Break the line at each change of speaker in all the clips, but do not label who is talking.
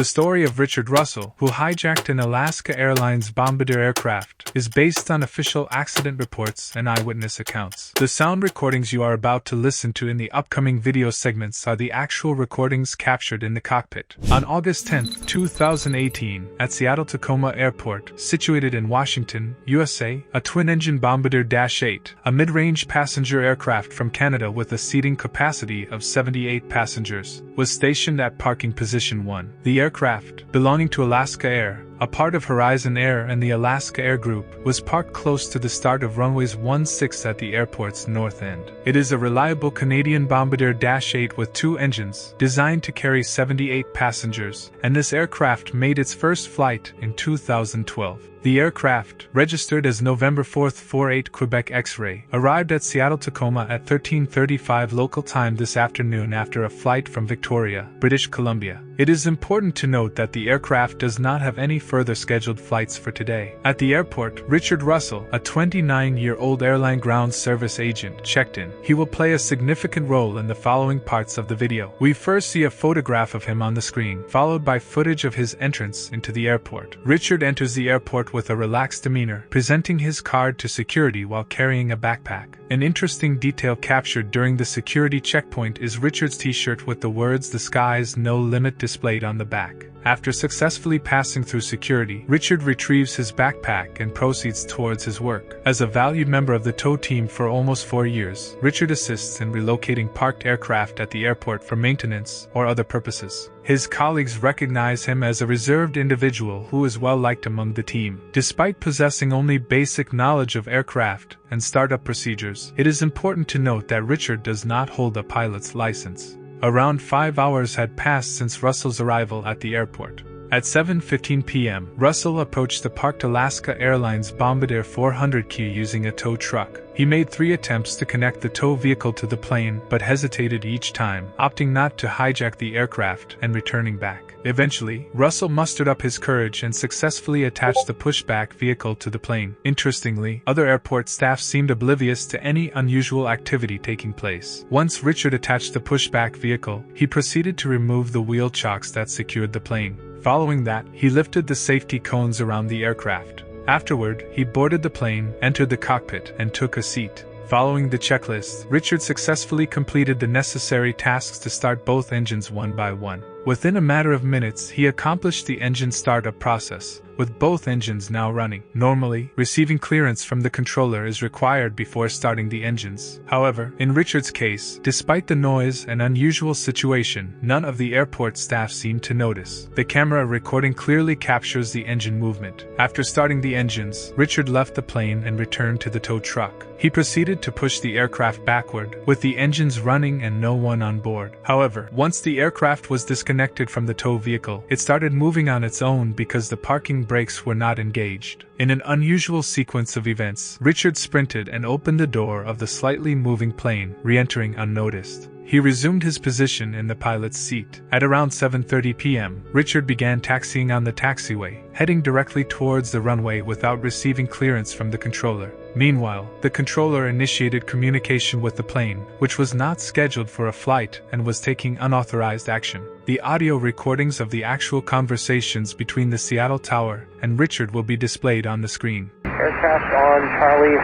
The story of Richard Russell, who hijacked an Alaska Airlines Bombardier aircraft, is based on official accident reports and eyewitness accounts. The sound recordings you are about to listen to in the upcoming video segments are the actual recordings captured in the cockpit. On August 10, 2018, at Seattle-Tacoma Airport, situated in Washington, USA, a twin-engine Bombardier Dash-8, a mid-range passenger aircraft from Canada with a seating capacity of 78 passengers, was stationed at parking position 1. The aircraft, belonging to Alaska Air, a part of Horizon Air and the Alaska Air Group, was parked close to the start of runways 16 at the airport's north end. It is a reliable Canadian Bombardier Dash-8 with 2 engines, designed to carry 78 passengers, and this aircraft made its first flight in 2012. The aircraft, registered as November 4, 48 Quebec X-ray, arrived at Seattle-Tacoma at 13:35 local time this afternoon after a flight from Victoria, British Columbia. It is important to note that the aircraft does not have any further scheduled flights for today. At the airport, Richard Russell, a 29-year-old airline ground service agent, checked in. He will play a significant role in the following parts of the video. We first see a photograph of him on the screen, followed by footage of his entrance into the airport. Richard enters the airport with a relaxed demeanor, presenting his card to security while carrying a backpack. An interesting detail captured during the security checkpoint is Richard's t-shirt with the words "The sky's no limit" displayed on the back. After successfully passing through security, Richard retrieves his backpack and proceeds towards his work. As a valued member of the tow team for almost 4 years, Richard assists in relocating parked aircraft at the airport for maintenance or other purposes. His colleagues recognize him as a reserved individual who is well liked among the team. Despite possessing only basic knowledge of aircraft and startup procedures, it is important to note that Richard does not hold a pilot's license. Around 5 hours had passed since Russell's arrival at the airport. At 7:15 p.m., Russell approached the parked Alaska Airlines Bombardier Q400 using a tow truck. He made 3 attempts to connect the tow vehicle to the plane but hesitated each time, opting not to hijack the aircraft and returning back. Eventually, Russell mustered up his courage and successfully attached the pushback vehicle to the plane. Interestingly, other airport staff seemed oblivious to any unusual activity taking place. Once Richard attached the pushback vehicle, he proceeded to remove the wheel chocks that secured the plane. Following that, he lifted the safety cones around the aircraft. Afterward, he boarded the plane, entered the cockpit, and took a seat. Following the checklist, Richard successfully completed the necessary tasks to start both engines one by one. Within a matter of minutes, he accomplished the engine startup process, with both engines now running. Normally, receiving clearance from the controller is required before starting the engines. However, in Richard's case, despite the noise and unusual situation, none of the airport staff seemed to notice. The camera recording clearly captures the engine movement. After starting the engines, Richard left the plane and returned to the tow truck. He proceeded to push the aircraft backward, with the engines running and no one on board. However, once the aircraft was disconnected from the tow vehicle, it started moving on its own because the parking brakes were not engaged. In an unusual sequence of events, Richard sprinted and opened the door of the slightly moving plane, re-entering unnoticed. He resumed his position in the pilot's seat. At around 7:30 p.m., Richard began taxiing on the taxiway, heading directly towards the runway without receiving clearance from the controller. Meanwhile, the controller initiated communication with the plane, which was not scheduled for a flight and was taking unauthorized action. The audio recordings of the actual conversations between the Seattle Tower and Richard will be displayed on the screen.
Aircraft on Charlie,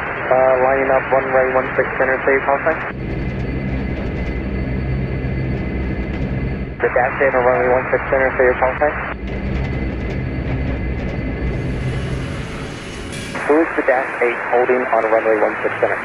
lining up runway 16 center, say your call sign. The Dash 8 on runway 16 center, say your call sign. Who is the Dash 8 holding on runway 16 center?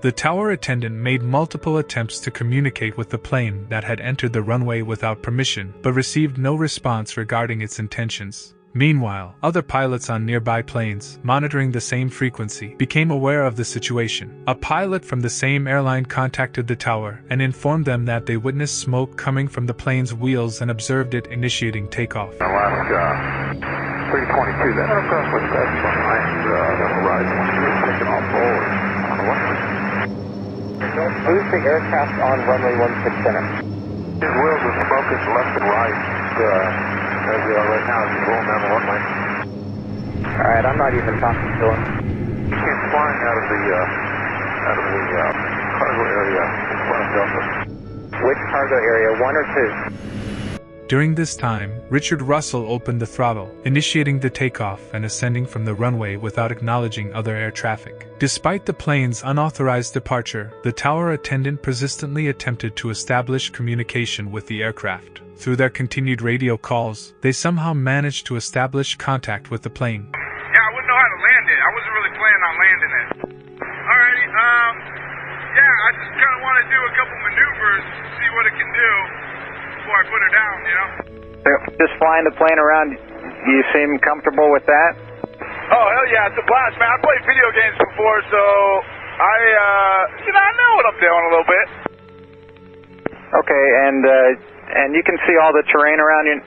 The tower attendant made multiple attempts to communicate with the plane that had entered the runway without permission, but received no response regarding its intentions. Meanwhile, other pilots on nearby planes, monitoring the same frequency, became aware of the situation. A pilot from the same airline contacted the tower and informed them that they witnessed smoke coming from the plane's wheels and observed it initiating takeoff.
Alaska 322, that aircraft was passed behind the horizon when he was taking off forward on the left.
Who's the aircraft on runway 16 center?
His wheels are smoking left and right. As we are right now, he's rolling down the runway.
Alright, I'm not even talking to him.
He came flying out of the cargo area in front of Delta.
Which cargo area, 1 or 2?
During this time, Richard Russell opened the throttle, initiating the takeoff and ascending from the runway without acknowledging other air traffic. Despite the plane's unauthorized departure, the tower attendant persistently attempted to establish communication with the aircraft. Through their continued radio calls, they somehow managed to establish contact with the plane.
Yeah, I wouldn't know how to land it. I wasn't really planning on landing it. Alrighty, yeah, I just kind of want to do a couple maneuvers, see what it can do before I put her down, you know?
Just flying the plane around, you seem comfortable with that?
Oh, hell yeah, it's a blast, man. I played video games before, so I know what I'm doing a little bit.
Okay, and you can see all the terrain around you.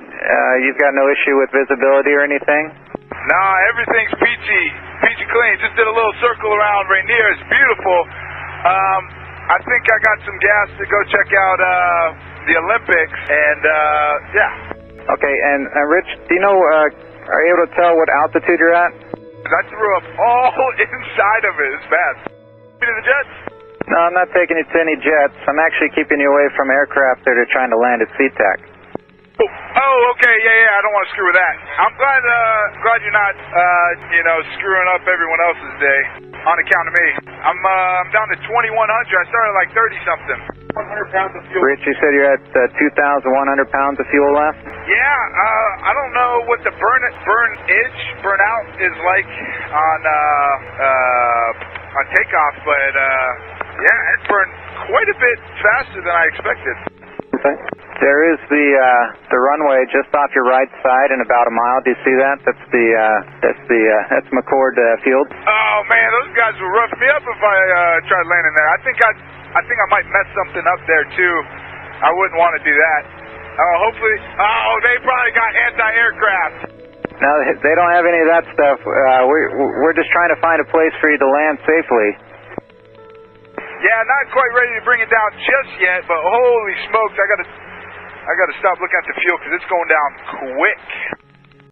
You've got no issue with visibility or anything?
Nah, everything's peachy clean. Just did a little circle around Rainier. It's beautiful. I think I got some gas to go check out the Olympics, and yeah.
Okay, and Rich, do you know, are you able to tell what altitude you're at?
I threw up all inside of it. It's bad. To the jets?
No, I'm not taking you to any jets. I'm actually keeping you away from aircraft that are trying to land at SeaTac.
Oh, okay, yeah, I don't want to screw with that. I'm glad you're not, screwing up everyone else's day on account of me. I'm down to 2,100. I started like 30-something. 100 pounds of fuel.
Rich, you said you're at 2,100 pounds of fuel left?
Yeah, I don't know what the burnout is like on takeoff, but yeah, it burned quite a bit faster than I expected.
Okay. There is the runway just off your right side in about a mile. Do you see that? That's McCord Field.
Oh man, those guys will rough me up if I tried landing there. I think I might mess something up there too. I wouldn't want to do that. Hopefully. Oh, they probably got anti-aircraft.
No, they don't have any of that stuff. We're just trying to find a place for you to land safely.
Yeah, not quite ready to bring it down just yet, but holy smokes, I gotta stop looking at the fuel because it's going down quick.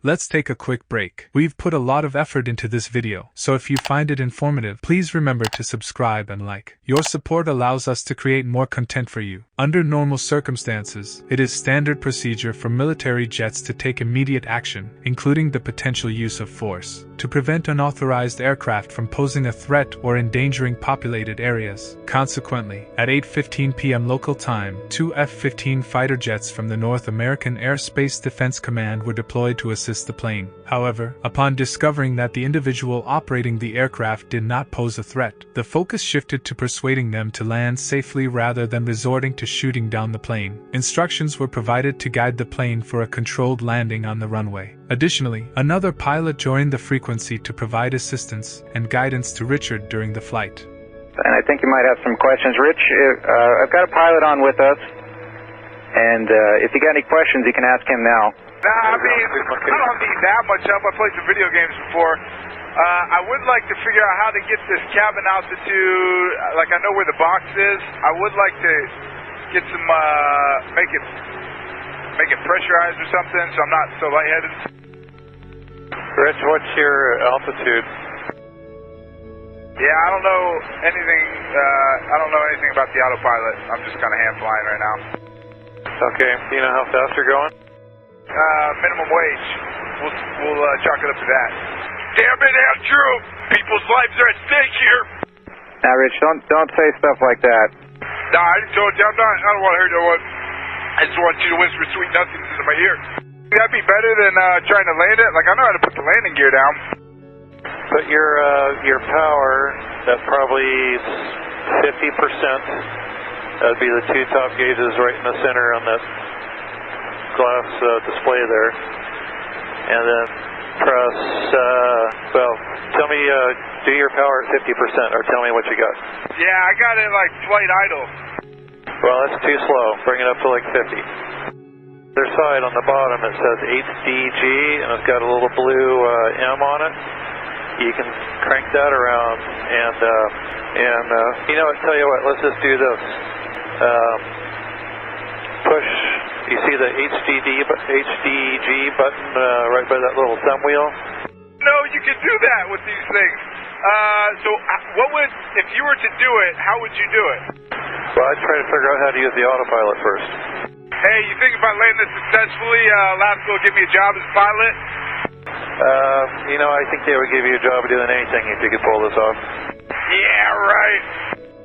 Let's take a quick break. We've put a lot of effort into this video, so if you find it informative, please remember to subscribe and like. Your support allows us to create more content for you. Under normal circumstances, it is standard procedure for military jets to take immediate action, including the potential use of force, to prevent unauthorized aircraft from posing a threat or endangering populated areas. Consequently, at 8:15 p.m. local time, 2 F-15 fighter jets from the North American Airspace Defense Command were deployed to assist the plane. However, upon discovering that the individual operating the aircraft did not pose a threat, the focus shifted to persuading them to land safely rather than resorting to shooting down the plane. Instructions were provided to guide the plane for a controlled landing on the runway. Additionally, another pilot joined the frequency to provide assistance and guidance to Richard during the flight.
And I think you might have some questions. Rich, I've got a pilot on with us, and if you got any questions, you can ask him now.
Nah, I mean, I don't need that much help. I played some video games before. I would like to figure out how to get this cabin altitude. Like, I know where the box is. I would like to get some, make it pressurized or something so I'm not so lightheaded.
Rich, what's your altitude?
Yeah, I don't know anything. I don't know anything about the autopilot. I'm just kind of hand flying right now.
Okay, you know how fast you're going?
Minimum wage. We'll chalk it up to that. Damn it, Andrew! People's lives are at stake here.
Now, Rich, don't say stuff like that.
Nah, I just told you I don't want to hear no one. I just want you to whisper sweet nothings into my ear. That'd be better than trying to land it. Like, I know how to put the landing gear down.
Put your power at probably 50%. That'd be the two top gauges right in the center on that glass display there. And then press, tell me, do your power at 50% or tell me what you got.
Yeah, I got it like flight idle.
Well, that's too slow. Bring it up to like 50. Other side on the bottom it says HDG and it's got a little blue M on it. You can crank that around and you know what, tell you what, let's just do this. Push, you see the HDG button right by that little thumb wheel?
No, you can do that with these things. So what would, if you were to do it, how would you do it?
Well, I'd try to figure out how to use the autopilot first.
Hey, you think if I land this successfully, Alaska will give me a job as a pilot?
I think they would give you a job doing anything if you could pull this off.
Yeah, right.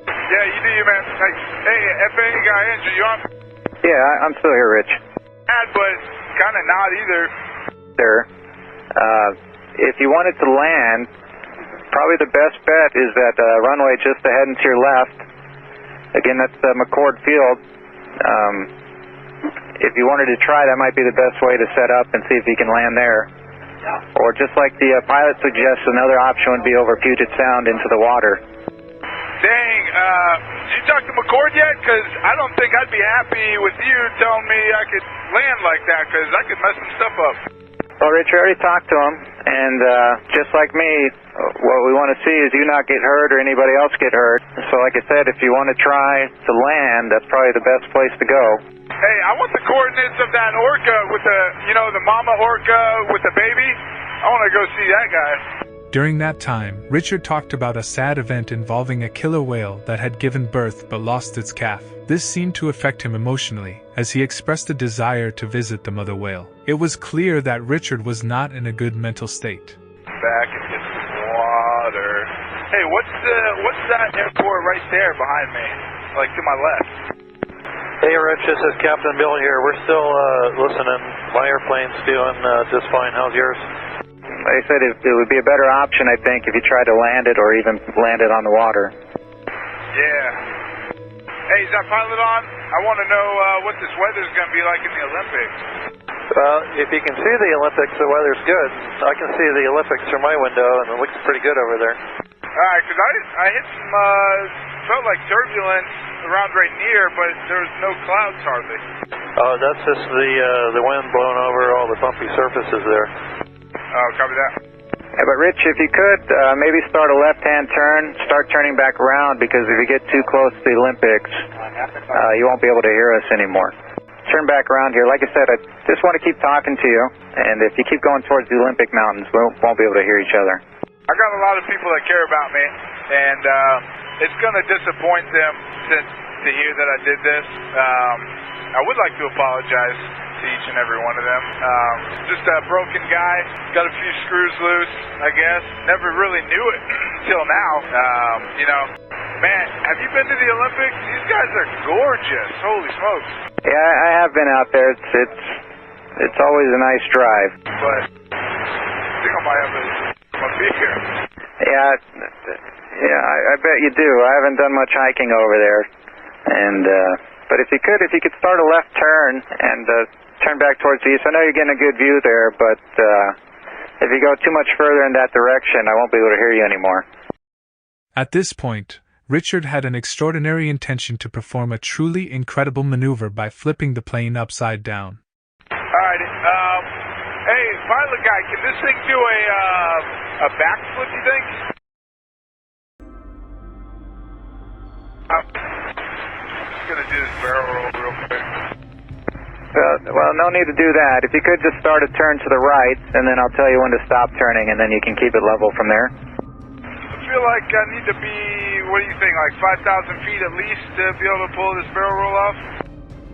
Yeah, you do, man. Hey, FAA guy, Andrew, you on?
Yeah, I'm still here, Rich.
But kind of not either.
Sir, if you wanted to land, probably the best bet is that runway just ahead and to your left. Again, that's McCord Field. If you wanted to try, that might be the best way to set up and see if you can land there. Or just like the pilot suggests, another option would be over Puget Sound into the water.
Dang, did you talk to McCord yet? Because I don't think I'd be happy with you telling me I could land like that, because I could mess some stuff up.
Well, Rich, I already talked to him, and just like me, what we want to see is you not get hurt or anybody else get hurt. So like I said, if you want to try to land, that's probably the best place to go.
Hey, I want the coordinates of that orca with the mama orca with the baby. I want to go see that guy.
During that time, Richard talked about a sad event involving a killer whale that had given birth but lost its calf. This seemed to affect him emotionally, as he expressed a desire to visit the mother whale. It was clear that Richard was not in a good mental state.
Back and get some water. Hey, what's that airport right there behind me? Like to my left.
Hey, Rich, this is Captain Bill here. We're still listening. My airplane's doing just fine. How's yours?
Like I said, it would be a better option, I think, if you tried to land it or even land it on the water.
Yeah. Hey, is that pilot on? I want to know what this weather's going to be like in the Olympics.
Well, if you can see the Olympics, the weather's good. I can see the Olympics through my window, and it looks pretty good over there.
All right, because I hit some, felt like turbulence around right near, but there was no clouds hardly.
Oh, that's just the wind blowing over all the bumpy surfaces there.
Oh, copy that.
Yeah, but Rich, if you could, maybe start a left-hand turn, start turning back around, because if you get too close to the Olympics, you won't be able to hear us anymore. Turn back around here. Like I said, I just want to keep talking to you, and if you keep going towards the Olympic Mountains, we won't be able to hear each other.
I got a lot of people that care about me, and it's going to disappoint them to hear that I did this. I would like to apologize to each and every one of them. Just a broken guy, got a few screws loose, I guess. Never really knew it until now. Man, have you been to the Olympics? These guys are gorgeous. Holy smokes.
Yeah, I have been out there. It's always a nice drive.
But I think I might have a beer.
Yeah, I bet you do. I haven't done much hiking over there, and but if you could start a left turn and turn back towards the east. I know you're getting a good view there, but if you go too much further in that direction, I won't be able to hear you anymore.
At this point, Richard had an extraordinary intention to perform a truly incredible maneuver by flipping the plane upside down.
Alright, hey, pilot guy, can this thing do a backflip, you think? I'm just gonna do this barrel roll real quick.
Well, no need to do that. If you could just start a turn to the right, and then I'll tell you when to stop turning, and then you can keep it level from there.
I feel like I need to be, what do you think, like 5,000 feet at least to be able to pull this barrel roll off?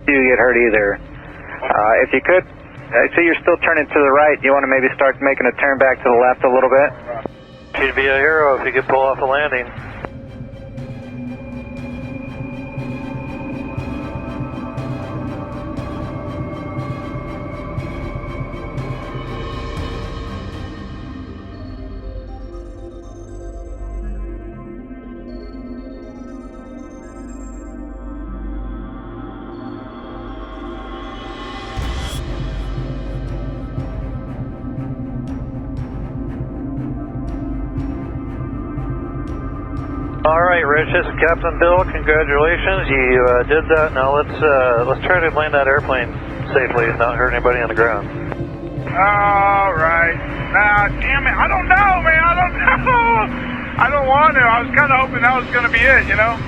You get hurt either. If you could, I see you're still turning to the right. You want to maybe start making a turn back to the left a little bit?
You'd be a hero if you could pull off a landing. All right, Rich, this is Captain Bill. Congratulations, you did that. Now let's try to land that airplane safely and not hurt anybody on the ground.
All right. Damn it, I don't know, man. I don't know. I don't want to. I was kind of hoping that was going to be it, you know?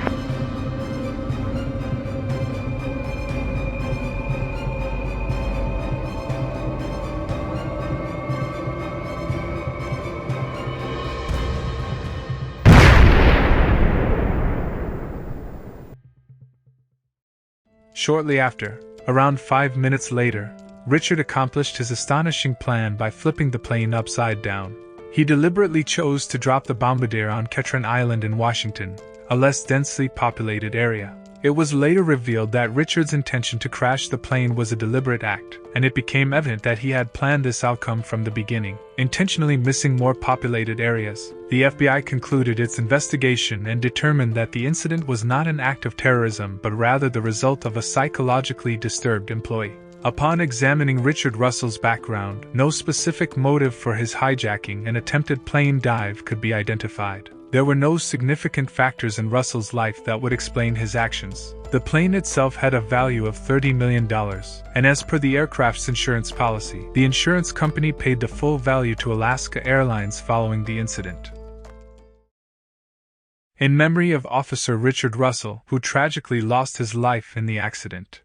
Shortly after, around 5 minutes later, Richard accomplished his astonishing plan by flipping the plane upside down. He deliberately chose to drop the Bombardier on Ketron Island in Washington, a less densely populated area. It was later revealed that Richard's intention to crash the plane was a deliberate act, and it became evident that he had planned this outcome from the beginning, intentionally missing more populated areas. The FBI concluded its investigation and determined that the incident was not an act of terrorism but rather the result of a psychologically disturbed employee. Upon examining Richard Russell's background, no specific motive for his hijacking and attempted plane dive could be identified. There were no significant factors in Russell's life that would explain his actions. The plane itself had a value of $30 million, and as per the aircraft's insurance policy, the insurance company paid the full value to Alaska Airlines following the incident. In memory of Officer Richard Russell, who tragically lost his life in the accident.